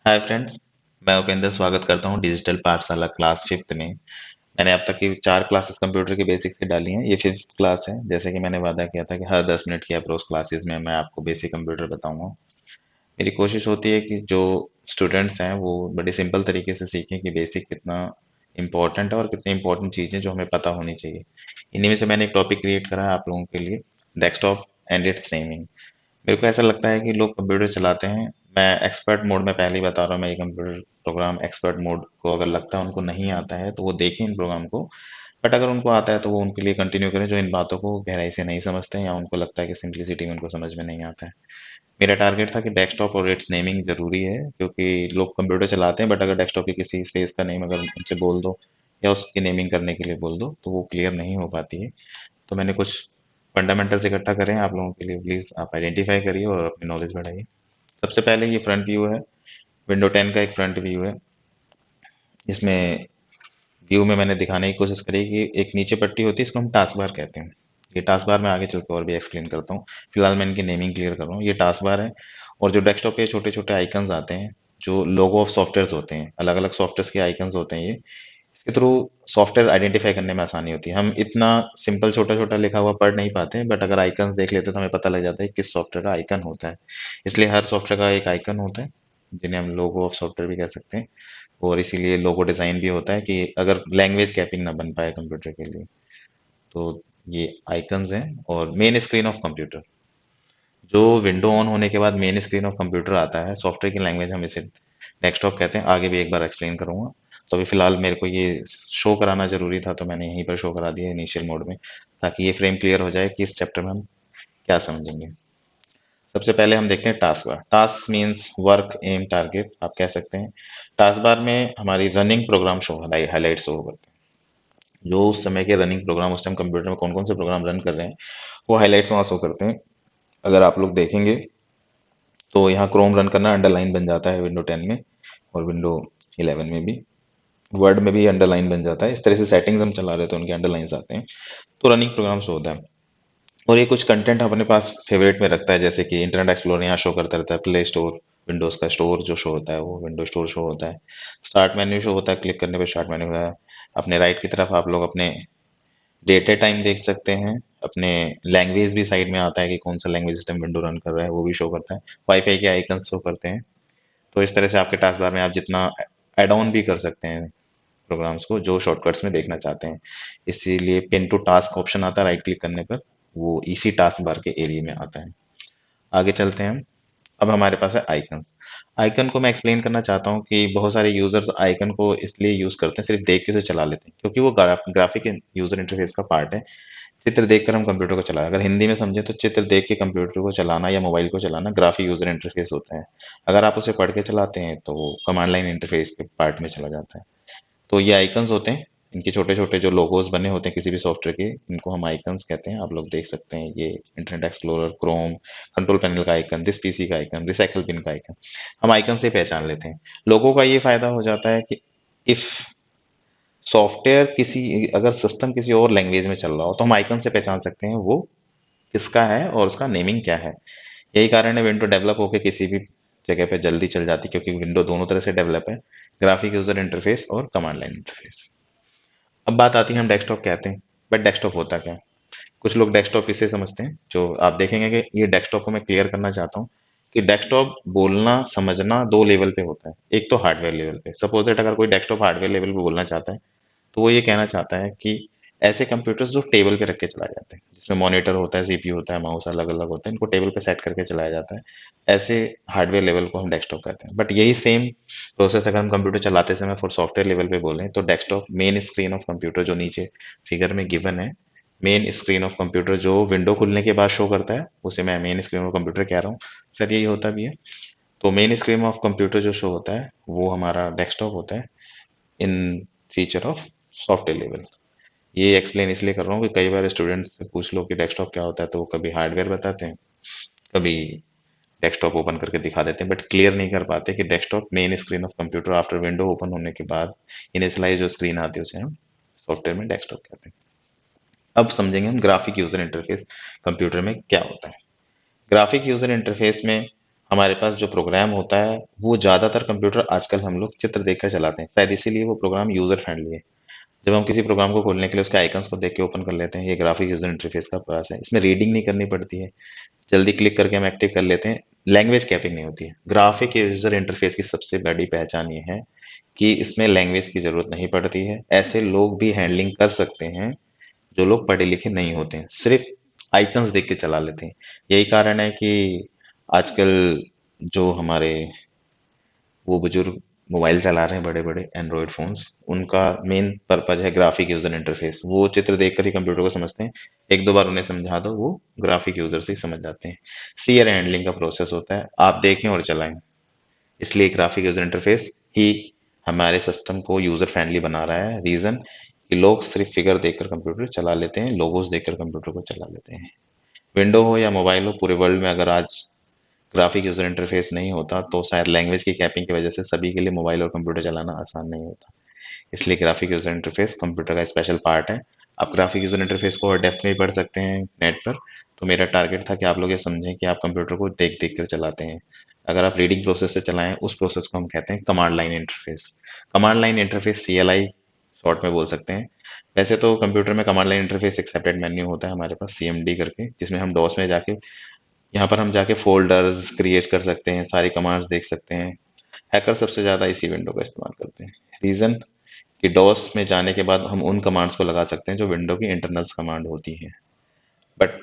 Hi friends. मैं उपेंद्र स्वागत करता हूँ डिजिटल पाठशाला क्लास फिफ्थ में। मैंने अब तक की 4 क्लासेस कंप्यूटर के बेसिक से डाली हैं। ये फिफ्थ क्लास है। जैसे कि मैंने वादा किया था कि हर 10 मिनट की अप्रोच क्लासेस में मैं आपको बेसिक कंप्यूटर बताऊंगा। मेरी कोशिश होती है कि जो स्टूडेंट्स हैं वो बड़े सिंपल तरीके से सीखें कि बेसिक कितना इंपॉर्टेंट है और कितनी इंपॉर्टेंट चीज़ें जो हमें पता होनी चाहिए। इन्हीं में से मैंने एक टॉपिक क्रिएट करा है आप लोगों के लिए, डेस्कटॉप एंड इट्स नेमिंग। मेरे को ऐसा लगता है कि लोग कंप्यूटर चलाते हैं। मैं एक्सपर्ट मोड में पहले ही बता रहा हूँ, मैं ये कंप्यूटर प्रोग्राम एक्सपर्ट मोड को अगर लगता है उनको नहीं आता है तो वो देखें इन प्रोग्राम को। बट अगर उनको आता है तो वो उनके लिए कंटिन्यू करें जो इन बातों को गहराई से नहीं समझते हैं या उनको लगता है कि सिंप्लिसिटी में उनको समझ में नहीं आता है। मेरा टारगेट था कि डेस्कटॉप और इट्स नेमिंग जरूरी है, क्योंकि लोग कंप्यूटर चलाते हैं बट अगर डेस्कटॉप की किसी स्पेस का नेम अगर उनसे बोल दो या उसकी नेमिंग करने के लिए बोल दो तो वो क्लियर नहीं हो पाती है। तो मैंने कुछ फंडामेंटल्स इकट्ठा करें आप लोगों के लिए, प्लीज़ आप आइडेंटिफाई करिए और अपनी नॉलेज बढ़ाइए। सबसे पहले ये फ्रंट व्यू है। विंडो 10 का एक फ्रंट व्यू है। इसमें व्यू में मैंने दिखाने की कोशिश करी कि एक नीचे पट्टी होती है, इसको हम टास्क बार कहते हैं। ये टास्क बार मैं आगे चल के और भी एक्सप्लेन करता हूँ। फिलहाल मैं इनकी नेमिंग क्लियर कर रहा हूँ। ये टास्क बार है और जो डेस्कटॉप के छोटे छोटे आइकन्स आते हैं, जो लोगो ऑफ सॉफ्टवेयर होते हैं, अलग अलग सॉफ्टवेयर के आइकन्स होते हैं ये। इसके थ्रू सॉफ्टवेयर आइडेंटिफाई करने में आसानी होती है। हम इतना सिंपल छोटा छोटा लिखा हुआ पढ़ नहीं पाते, बट अगर आइकन्स देख लेते तो हमें पता लग जाता है किस सॉफ्टवेयर का आइकन होता है। इसलिए हर सॉफ्टवेयर का एक आइकन होता है, जिन्हें हम लोगो ऑफ सॉफ्टवेयर भी कह सकते हैं। और इसीलिए लोगो डिजाइन भी होता है कि अगर लैंग्वेज कैपिंग ना बन पाए कंप्यूटर के लिए तो ये आइकन्स हैं। और मेन स्क्रीन ऑफ कंप्यूटर, जो विंडो ऑन होने के बाद मेन स्क्रीन ऑफ कंप्यूटर आता है, सॉफ्टवेयर की लैंग्वेज हम इसे डेस्कटॉप कहते हैं। आगे भी एक बार एक्सप्लेन करूंगा। तो अभी फिलहाल मेरे को ये शो कराना जरूरी था तो मैंने यहीं पर शो करा दिया इनिशियल मोड में, ताकि ये फ्रेम क्लियर हो जाए कि इस चैप्टर में हम क्या समझेंगे। सबसे पहले हम देखते हैं taskbar. Task means work, aim, target आप कह सकते हैं। टास्क बार में हमारी running program show highlight show करते हैं। जो उस समय के रनिंग प्रोग्राम, उस टाइम कंप्यूटर में कौन कौन से प्रोग्राम रन कर रहे हैं, वो हाईलाइट्स वहाँ शो करते हैं। अगर आप लोग देखेंगे तो यहाँ क्रोम रन करना अंडरलाइन बन जाता है विंडो 10 में, और विंडो 11 में भी। वर्ड में भी अंडरलाइन बन जाता है। इस तरह से सेटिंग्स हम चला रहे हैं तो उनके अंडरलाइंस आते हैं। तो रनिंग प्रोग्राम शो होता है। और ये कुछ कंटेंट अपने पास फेवरेट में रखता है, जैसे कि इंटरनेट एक्सप्लोरर यहाँ शो करता रहता है, प्ले स्टोर, विंडोज का स्टोर जो शो होता है वो विंडो स्टोर शो होता है। स्टार्ट मेन्यू शो होता है, क्लिक करने पे स्टार्ट मेन्यू है। अपने राइट की तरफ आप लोग अपने डेटे टाइम देख सकते हैं। अपने लैंग्वेज भी साइड में आता है कि कौन सा लैंग्वेज सिस्टम विंडो रन कर रहा है, वो भी शो करता है। वाईफाई के आइकन शो करते हैं। तो इस तरह से आपके टास्क बार में आप जितना एड ऑन भी कर सकते हैं प्रोग्राम्स को जो शॉर्टकट्स में देखना चाहते हैं। इसीलिए पिन टू टास्क ऑप्शन आता है राइट क्लिक करने पर, वो इसी टास्क बार के एरिया में आता है। आगे चलते हैं हम। अब हमारे पास है आइकन। आइकन को मैं एक्सप्लेन करना चाहता हूँ कि बहुत सारे यूजर्स आइकन को इसलिए यूज करते हैं, सिर्फ देख के उसे चला लेते हैं, क्योंकि वो ग्राफिक यूजर इंटरफेस का पार्ट है। चित्र देखकर हम कंप्यूटर को चलाएं, अगर हिंदी में समझे तो चित्र देख के कंप्यूटर को चलाना या मोबाइल को चलाना ग्राफिक यूजर इंटरफेस होता है। अगर आप उसे पढ़ के चलाते हैं तो वो कमांड लाइन इंटरफेस के पार्ट में चला जाता है। तो ये आइकन्स होते हैं। इनके छोटे छोटे जो लोगोस बने होते हैं किसी भी सॉफ्टवेयर के, इनको हम आइकन्स कहते हैं। आप लोग देख सकते हैं ये internet explorer, Chrome, control panel का आइकन, दिस पीसी का आइकन, रिसाइकल पिन का आइकन, हम आइकन से पहचान लेते हैं। लोगों का ये फायदा हो जाता है कि इफ सॉफ्टवेयर किसी, अगर सिस्टम किसी और लैंग्वेज में चल रहा हो तो हम आइकन से पहचान सकते हैं वो किसका है और उसका नेमिंग क्या है। यही कारण है विंडो डेवलप होकर किसी भी जगह पे जल्दी चल जाती है, क्योंकि विंडो दोनों तरह से डेवलप है, ग्राफिक यूजर इंटरफेस और कमांड लाइन इंटरफेस। अब बात आती है हम डेस्कटॉप कहते हैं, बट डेस्कटॉप होता क्या है। कुछ लोग डेस्कटॉप इसे समझते हैं, जो आप देखेंगे कि ये डेस्कटॉप को मैं क्लियर करना चाहता हूँ कि डेस्कटॉप बोलना समझना दो लेवल पे होता है। एक तो हार्डवेयर लेवल पे, सपोज दैट अगर कोई डेस्कटॉप हार्डवेयर लेवल पे बोलना चाहता है तो वो ये कहना चाहता है कि ऐसे कंप्यूटर्स जो टेबल पे रख के चलाए जाते हैं, जिसमें मॉनिटर होता है, सीपीयू होता है, माउस अलग अलग होते हैं, इनको टेबल पे सेट करके चलाया जाता है, ऐसे हार्डवेयर लेवल को हम डेस्कटॉप कहते हैं। बट यही सेम प्रोसेस अगर हम कंप्यूटर चलाते समय फॉर सॉफ्टवेयर लेवल पे बोलें तो desktop main screen of computer जो नीचे फिगर में गिवन है, मेन स्क्रीन ऑफ कंप्यूटर जो विंडो खुलने के बाद शो करता है, उसे मैं मेन स्क्रीन ऑफ कंप्यूटर कह रहा हूँ। सर यही होता भी है। तो मेन स्क्रीन ऑफ कंप्यूटर जो शो होता है वो हमारा डेस्कटॉप होता है इन फीचर ऑफ सॉफ्टवेयर लेवल। ये एक्सप्लेन इसलिए कर रहा हूँ कि कई बार स्टूडेंट से पूछ लो कि डेस्कटॉप क्या होता है तो वो कभी हार्डवेयर बताते हैं, कभी डेस्कटॉप ओपन करके दिखा देते हैं, बट क्लियर नहीं कर पाते कि desktop main screen of computer after window open होने के बाद इनिशियलाइज जो स्क्रीन आती है उसे हम सॉफ्टवेयर में डेस्कटॉप कहते हैं। अब समझेंगे हम ग्राफिक यूजर इंटरफेस कंप्यूटर में क्या होता है। ग्राफिक यूजर इंटरफेस में हमारे पास जो प्रोग्राम होता है वो ज़्यादातर कंप्यूटर आजकल हम लोग चित्र देखकर चलाते हैं, शायद इसीलिए वो प्रोग्राम यूज़र फ्रेंडली है। जब हम किसी प्रोग्राम को खोलने के लिए उसके आइकन्स को देख के ओपन कर लेते हैं, ये ग्राफिक यूजर इंटरफेस का पास है, इसमें रीडिंग नहीं करनी पड़ती है, जल्दी क्लिक करके हम एक्टिव कर लेते हैं, लैंग्वेज कैपिंग नहीं होती है। ग्राफिक यूजर इंटरफेस की सबसे बड़ी पहचान ये है कि इसमें लैंग्वेज की जरूरत नहीं पड़ती है। ऐसे लोग भी हैंडलिंग कर सकते हैं जो लोग पढ़े लिखे नहीं होते हैं, सिर्फ आइकन्स देख के चला लेते हैं। यही कारण है कि आजकल जो हमारे वो बुजुर्ग मोबाइल चला रहे हैं, बड़े बड़े एंड्रॉयड फोन्स, उनका मेन पर्पज है ग्राफिक यूजर इंटरफेस। वो चित्र देखकर ही कंप्यूटर को समझते हैं, एक दो बार उन्हें समझा दो वो ग्राफिक यूजर से ही समझ जाते हैं। सीयर हैंडलिंग का प्रोसेस होता है, आप देखें और चलाएं। इसलिए ग्राफिक यूजर इंटरफेस ही हमारे सिस्टम को यूजर फ्रेंडली बना रहा है। रीजन कि लोग सिर्फ फिगर देखकर कंप्यूटर चला लेते हैं, लोगोस देखकर कंप्यूटर को चला लेते हैं। विंडो हो या मोबाइल हो, पूरे वर्ल्ड में अगर आज ग्राफिक यूजर इंटरफेस नहीं होता तो शायद लैंग्वेज की कैपिंग की वजह से सभी के लिए मोबाइल और कंप्यूटर चलाना आसान नहीं होता। इसलिए ग्राफिक यूजर इंटरफेस कंप्यूटर का स्पेशल पार्ट है। आप ग्राफिक यूजर इंटरफेस को और डेप्थ में भी पढ़ सकते हैं नेट पर। तो मेरा टारगेट था कि आप लोग ये समझें कि आप कंप्यूटर को देख देख कर चलाते हैं। अगर आप रीडिंग प्रोसेस से चलाएं, उस प्रोसेस को हम कहते हैं command line interface. Command line interface, CLI short में बोल सकते हैं। वैसे तो कंप्यूटर में कमांड लाइन इंटरफेस एक सेपरेट मेन्यू होता है हमारे पास, CMD करके, जिसमें हम डॉस में जाके, यहाँ पर हम जाके फोल्डर्स क्रिएट कर सकते हैं, सारी कमांड्स देख सकते हैं। हैकर सबसे ज़्यादा इसी विंडो का इस्तेमाल करते हैं। रीज़न कि डॉस में जाने के बाद हम उन कमांड्स को लगा सकते हैं जो विंडो की इंटरनल्स कमांड होती हैं। बट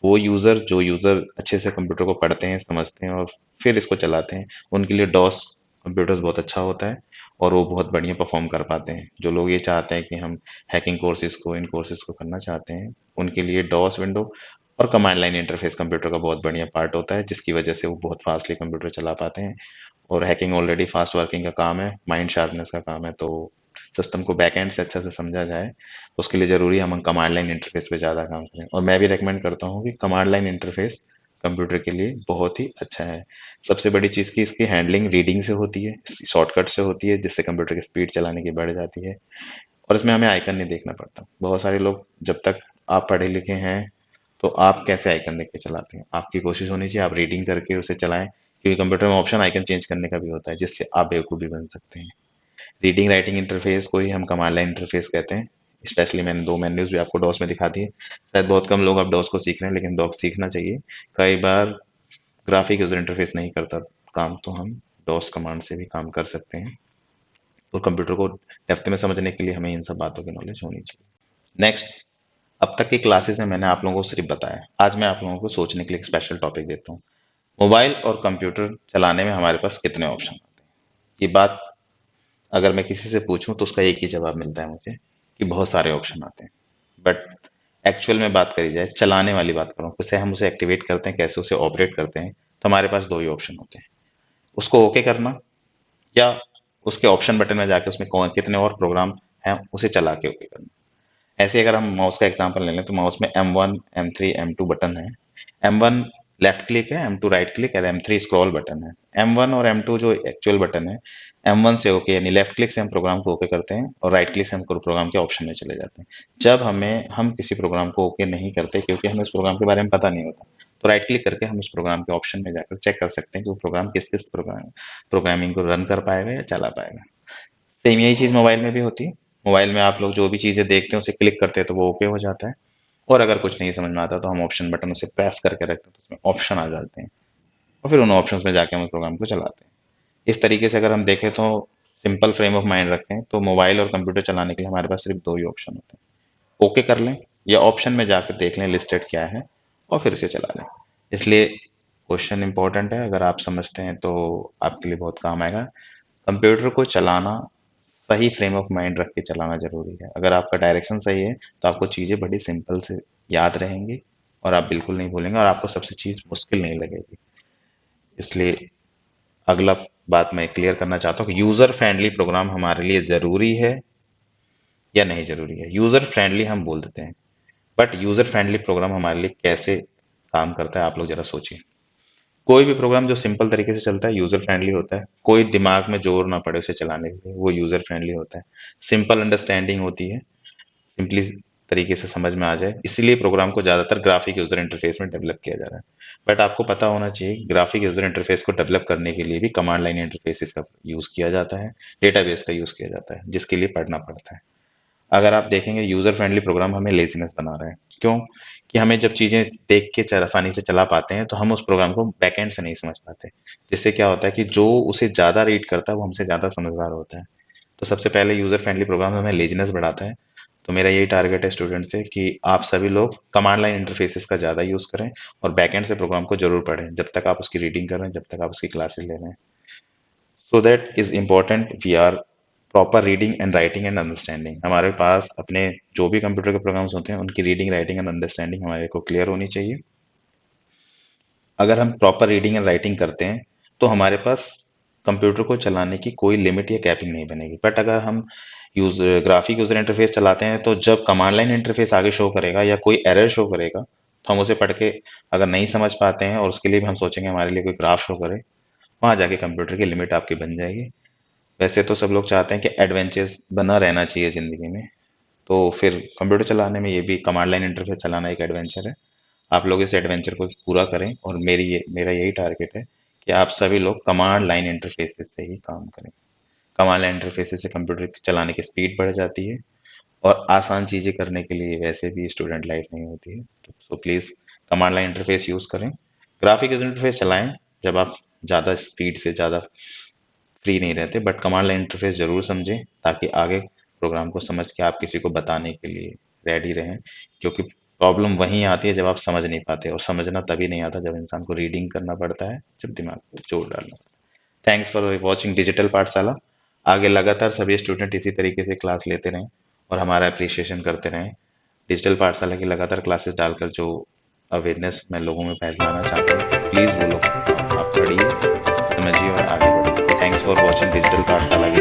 वो यूज़र, जो यूज़र अच्छे से कंप्यूटर को पढ़ते हैं, समझते हैं और फिर इसको चलाते हैं, उनके लिए डॉस कंप्यूटर्स बहुत अच्छा होता है और वो बहुत बढ़िया परफॉर्म कर पाते हैं। जो लोग ये चाहते हैं कि हम हैकिंग कोर्सेज को, इन कोर्सेज को करना चाहते हैं, उनके लिए डॉस विंडो और कमांड लाइन इंटरफेस कंप्यूटर का बहुत बढ़िया पार्ट होता है, जिसकी वजह से वो बहुत फास्टली कंप्यूटर चला पाते हैं। और हैकिंग ऑलरेडी फास्ट वर्किंग का काम है, माइंड शार्पनेस का काम है, तो सिस्टम को बैकएंड से अच्छा से समझा जाए, उसके लिए ज़रूरी है हम कमांड लाइन इंटरफेस पे ज़्यादा काम करें। और मैं भी रेकमेंड करता हूँ कि कमांड लाइन इंटरफेस कंप्यूटर के लिए बहुत ही अच्छा है। सबसे बड़ी चीज़ की इसकी हैंडलिंग रीडिंग से होती है, शॉर्टकट से होती है, जिससे कंप्यूटर की स्पीड चलाने की बढ़ जाती है। और इसमें हमें आइकन नहीं देखना पड़ता। बहुत सारे लोग, जब तक आप पढ़े लिखे हैं तो आप कैसे आइकन देख के चलाते हैं? आपकी कोशिश होनी चाहिए आप रीडिंग करके उसे चलाएं, क्योंकि कंप्यूटर में ऑप्शन आइकन चेंज करने का भी होता है, जिससे आप बेवकूफ़ भी बन सकते हैं। रीडिंग राइटिंग इंटरफेस को ही हम कमांड लाइन इंटरफेस कहते हैं। स्पेशली मैंने दो मेन्यूज भी आपको डॉस में दिखा दिए। शायद बहुत कम लोग अब डॉस को सीख रहे हैं, लेकिन डॉस सीखना चाहिए। कई बार ग्राफिक यूजर इंटरफेस नहीं करता काम, तो हम डॉस कमांड से भी काम कर सकते हैं। और कंप्यूटर को डेप्थ में समझने के लिए हमें इन सब बातों की नॉलेज होनी चाहिए। नेक्स्ट, अब तक की क्लासेस में मैंने आप लोगों को सिर्फ बताया, आज मैं आप लोगों को सोचने के लिए एक स्पेशल टॉपिक देता हूँ। मोबाइल और कंप्यूटर चलाने में हमारे पास कितने ऑप्शन आते हैं? ये बात अगर मैं किसी से पूछूं तो उसका एक ही जवाब मिलता है मुझे, कि बहुत सारे ऑप्शन आते हैं। बट एक्चुअल में बात करी जाए, चलाने वाली बात करूं, कैसे हम उसे एक्टिवेट करते हैं, कैसे उसे ऑपरेट करते हैं, तो हमारे पास दो ही ऑप्शन होते हैं। उसको ओके करना, या उसके ऑप्शन बटन में जाके उसमें कौन कितने और प्रोग्राम हैं उसे चला के ओके करना। ऐसे अगर हम माउस का एग्जांपल ले लें तो माउस में M1, M3, M2 बटन है। M1 लेफ्ट क्लिक है, M2 राइट क्लिक और M3 स्क्रॉल बटन है। M1 और M2 जो एक्चुअल बटन है, M1 से ओके यानी लेफ्ट क्लिक से हम प्रोग्राम को ओके करते हैं और राइट क्लिक से हम प्रोग्राम के ऑप्शन में चले जाते हैं। जब हम किसी प्रोग्राम को ओके नहीं करते क्योंकि हमें उस प्रोग्राम के बारे में पता नहीं होता, तो राइट क्लिक करके हम उस प्रोग्राम के ऑप्शन में जाकर चेक कर सकते हैं कि वो प्रोग्राम किस किस प्रोग्रामिंग को रन कर पाएगा या चला पाएगा। सेम यही चीज़ मोबाइल में भी होती है। मोबाइल में आप लोग जो भी चीज़ें देखते हैं उसे क्लिक करते हैं तो वो ओके हो जाता है। और अगर कुछ नहीं समझ में आता तो हम ऑप्शन बटन उसे प्रेस करके रखते हैं तो उसमें ऑप्शन आ जाते हैं और फिर उन ऑप्शंस में जाके हम उस प्रोग्राम को चलाते हैं। इस तरीके से अगर हम देखें तो सिंपल फ्रेम ऑफ माइंड रखें तो मोबाइल और कंप्यूटर चलाने के लिए हमारे पास सिर्फ दो ही ऑप्शन होते हैं, ओके कर लें या ऑप्शन में जाकर देख लें लिस्टेड क्या है और फिर उसे चला लें। इसलिए क्वेश्चन इंपॉर्टेंट है, अगर आप समझते हैं तो आपके लिए बहुत काम आएगा। कंप्यूटर को चलाना सही फ्रेम ऑफ माइंड रख के चलाना ज़रूरी है। अगर आपका डायरेक्शन सही है तो आपको चीज़ें बड़ी सिंपल से याद रहेंगी और आप बिल्कुल नहीं भूलेंगे और आपको सबसे चीज़ मुश्किल नहीं लगेगी। इसलिए अगला बात मैं क्लियर करना चाहता हूँ कि यूज़र फ्रेंडली प्रोग्राम हमारे लिए ज़रूरी है या नहीं ज़रूरी है। यूज़र फ्रेंडली हम बोल देते हैं, बट यूज़र फ्रेंडली प्रोग्राम हमारे लिए कैसे काम करता है आप लोग ज़रा सोचिए। कोई भी प्रोग्राम जो सिंपल तरीके से चलता है यूज़र फ्रेंडली होता है, कोई दिमाग में जोर ना पड़े उसे चलाने के लिए, वो यूज़र फ्रेंडली होता है। सिंपल अंडरस्टैंडिंग होती है, सिंपली तरीके से समझ में आ जाए, इसीलिए प्रोग्राम को ज़्यादातर ग्राफिक यूज़र इंटरफेस में डेवलप किया जा रहा है। बट आपको पता होना चाहिए ग्राफिक यूज़र इंटरफेस को डेवलप करने के लिए भी कमांड लाइन इंटरफेसेस का यूज़ किया जाता है, डेटाबेस का यूज़ किया जाता है, जिसके लिए पढ़ना पड़ता है। अगर आप देखेंगे यूज़र फ्रेंडली प्रोग्राम हमें लेज़ीनेस बना रहा है। क्यों? कि हमें जब चीज़ें देख के आसानी से चला पाते हैं, तो हम उस प्रोग्राम को बैकएंड से नहीं समझ पाते। जिससे क्या होता है कि जो उसे ज़्यादा रीड करता है, वो हमसे ज़्यादा समझदार होता है। तो सबसे पहले यूज़र फ्रेंडली प्रोग्राम हमें लेज़ीनेस बढ़ाता है। तो मेरा यही टारगेट है स्टूडेंट से कि आप सभी लोग कमांड लाइन इंटरफेसेस का ज़्यादा यूज़ करें और बैकएंड से प्रोग्राम को ज़रूर पढ़ें, जब तक आप उसकी रीडिंग कर रहे हैं, जब तक आप उसकी क्लासेस ले रहे हैं। So that is important we are proper reading and writing and understanding. हमारे पास अपने जो भी कंप्यूटर के प्रोग्राम्स होते हैं, उनकी रीडिंग राइटिंग एंड अंडरस्टैंडिंग हमारे को क्लियर होनी चाहिए। अगर हम प्रॉपर रीडिंग एंड राइटिंग करते हैं, तो हमारे पास कंप्यूटर को चलाने की कोई लिमिट या कैपिंग नहीं बनेगी। बट अगर हम ग्राफिक यूजर इंटरफेस चलाते हैं, तो जब कमांड लाइन इंटरफेस आगे शो करेगा या कोई एरर शो करेगा, तो हम उसे पढ़ के अगर नहीं समझ पाते हैं और उसके लिए भी हम सोचेंगे हमारे लिए कोई ग्राफ शो करे, वहां जाके कंप्यूटर की लिमिट आपकी बन जाएगी। वैसे तो सब लोग चाहते हैं कि एडवेंचर्स बना रहना चाहिए ज़िंदगी में, तो फिर कंप्यूटर चलाने में ये भी कमांड लाइन इंटरफ़ेस चलाना एक एडवेंचर है। आप लोग इस एडवेंचर को पूरा करें और मेरा यही टारगेट है कि आप सभी लोग कमांड लाइन इंटरफ़ेसेस से ही काम करें। कमांड लाइन इंटरफ़ेसेस से कंप्यूटर चलाने की स्पीड बढ़ जाती है और आसान चीज़ें करने के लिए वैसे भी स्टूडेंट लाइफ नहीं होती है। तो so please command line interface use करें। ग्राफिक यूज़र इंटरफ़ेस चलाएँ जब आप ज़्यादा स्पीड से ज़्यादा फ्री नहीं रहते, बट कमांड लाइन इंटरफेस जरूर समझें ताकि आगे प्रोग्राम को समझ के आप किसी को बताने के लिए रेडी रहें। क्योंकि प्रॉब्लम वहीं आती है जब आप समझ नहीं पाते, और समझना तभी नहीं आता जब इंसान को रीडिंग करना पड़ता है, जब दिमाग को जोर डालना पड़ता है। थैंक्स फॉर वॉचिंग डिजिटल पाठशाला। आगे लगातार सभी स्टूडेंट इसी तरीके से क्लास लेते रहें और हमारा अप्रिसिएशन करते रहें। डिजिटल पाठशाला की लगातार क्लासेस डालकर जो अवेयरनेस मैं लोगों में फैलाना चाहता हूँ, प्लीज़ वो लोग आप पढ़िए, समझिए और आगे बढ़िए। थैंक्स फॉर वॉचिंग डिजिटल पाठशाला की